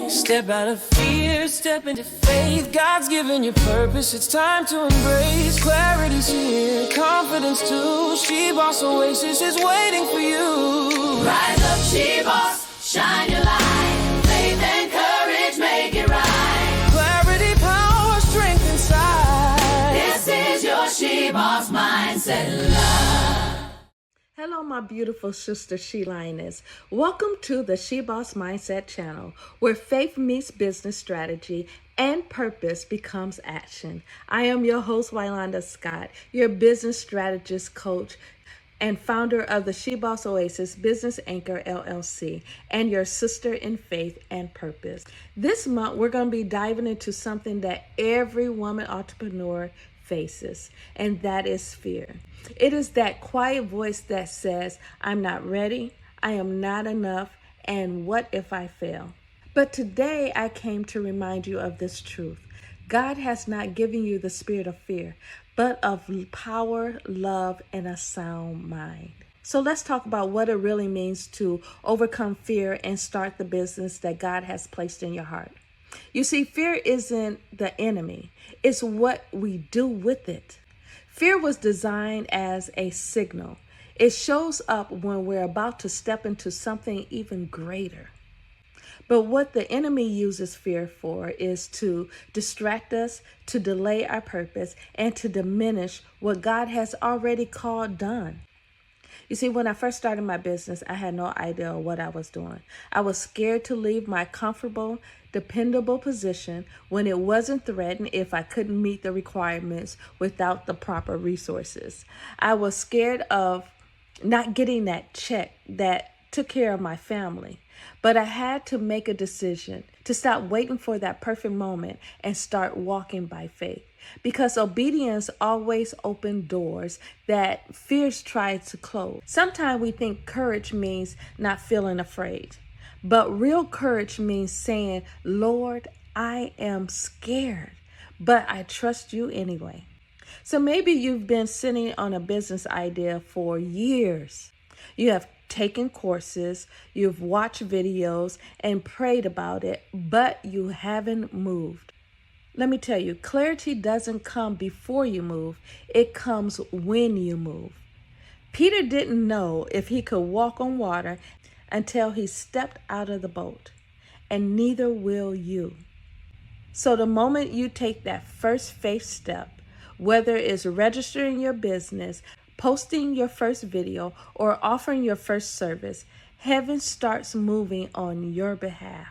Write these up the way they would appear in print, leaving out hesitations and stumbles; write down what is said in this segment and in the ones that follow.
Step out of fear, step into faith. God's given you purpose, it's time to embrace. Clarity's here, confidence too. SheBoss Oasis is waiting for you. Rise up, SheBoss, shine your light. Faith and courage, make it right. Clarity, power, strength inside. This is your SheBoss mindset love. Hello, my beautiful sister She-Lioness. Welcome to the SheBoss Mindset channel, where faith meets business strategy and purpose becomes action. I am your host, Wylanda Scott, your business strategist coach and founder of the SheBoss Oasis Business Anchor LLC, and your sister in faith and purpose. This month, we're going to be diving into something that every woman entrepreneur faces, and that is fear. It is that quiet voice that says, I'm not ready, I am not enough, and what if I fail? But today I came to remind you of this truth. God has not given you the spirit of fear, but of power, love, and a sound mind. So let's talk about what it really means to overcome fear and start the business that God has placed in your heart. You see, fear isn't the enemy. It's what we do with it. Fear was designed as a signal. It shows up when we're about to step into something even greater. But what the enemy uses fear for is to distract us, to delay our purpose, and to diminish what God has already called done. You see, when I first started my business, I had no idea what I was doing. I was scared to leave my comfortable, dependable position when it wasn't threatened if I couldn't meet the requirements without the proper resources. I was scared of not getting that check that took care of my family. But I had to make a decision to stop waiting for that perfect moment and start walking by faith. Because obedience always opens doors that fears try to close. Sometimes we think courage means not feeling afraid. But real courage means saying, Lord, I am scared, but I trust you anyway. So maybe you've been sitting on a business idea for years. You have taken courses, you've watched videos and prayed about it, but you haven't moved. Let me tell you, clarity doesn't come before you move. It comes when you move. Peter didn't know if he could walk on water until he stepped out of the boat, and neither will you. So the moment you take that first faith step, whether it's registering your business, posting your first video, or offering your first service, heaven starts moving on your behalf.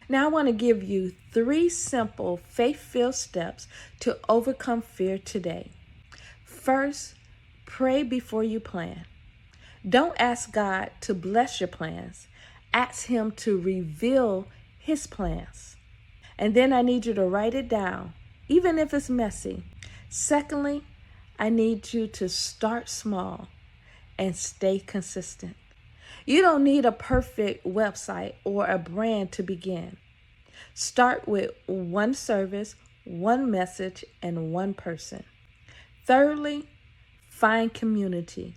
Now I want to give you 3 simple faith-filled steps to overcome fear today. First, pray before you plan. Don't ask God to bless your plans. Ask Him to reveal His plans. And then I need you to write it down, even if it's messy. Secondly, I need you to start small and stay consistent. You don't need a perfect website or a brand to begin. Start with one service, one message, and one person. Thirdly, find community.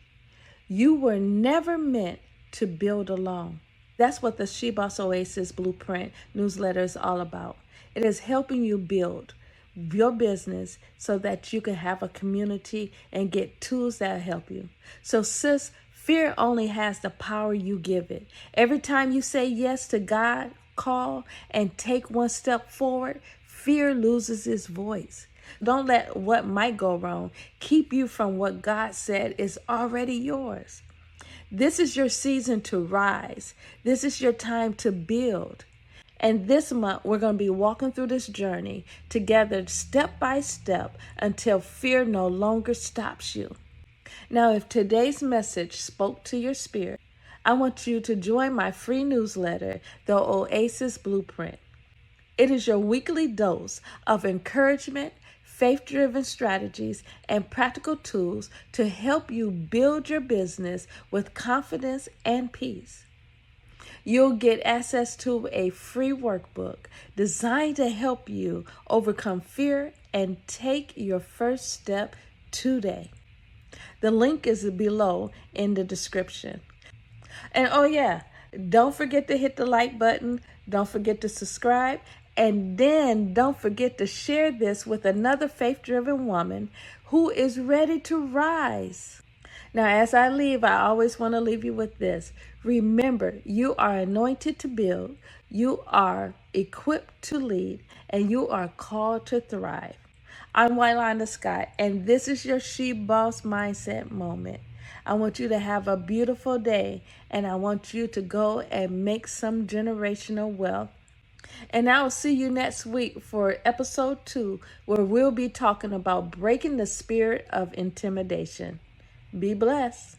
You were never meant to build alone. That's what the SheBoss Oasis Blueprint newsletter is all about. It is helping you build your business so that you can have a community and get tools that help you. So sis, fear only has the power you give it. Every time you say yes to God's call and take one step forward, fear loses its voice. Don't let what might go wrong keep you from what God said is already yours. This is your season to rise. This is your time to build. And this month, we're going to be walking through this journey together, step by step, until fear no longer stops you. Now, if today's message spoke to your spirit, I want you to join my free newsletter, the Oasis Blueprint. It is your weekly dose of encouragement, faith-driven strategies, and practical tools to help you build your business with confidence and peace. You'll get access to a free workbook designed to help you overcome fear and take your first step today. The link is below in the description. And oh yeah, don't forget to hit the like button, Don't forget to subscribe. And then don't forget to share this with another faith-driven woman who is ready to rise. Now, as I leave, I always want to leave you with this. Remember, you are anointed to build, you are equipped to lead, and you are called to thrive. I'm Wailanda Scott, and this is your She Boss Mindset Moment. I want you to have a beautiful day, and I want you to go and make some generational wealth. And I will see you next week for episode 2, where we'll be talking about breaking the spirit of intimidation. Be blessed.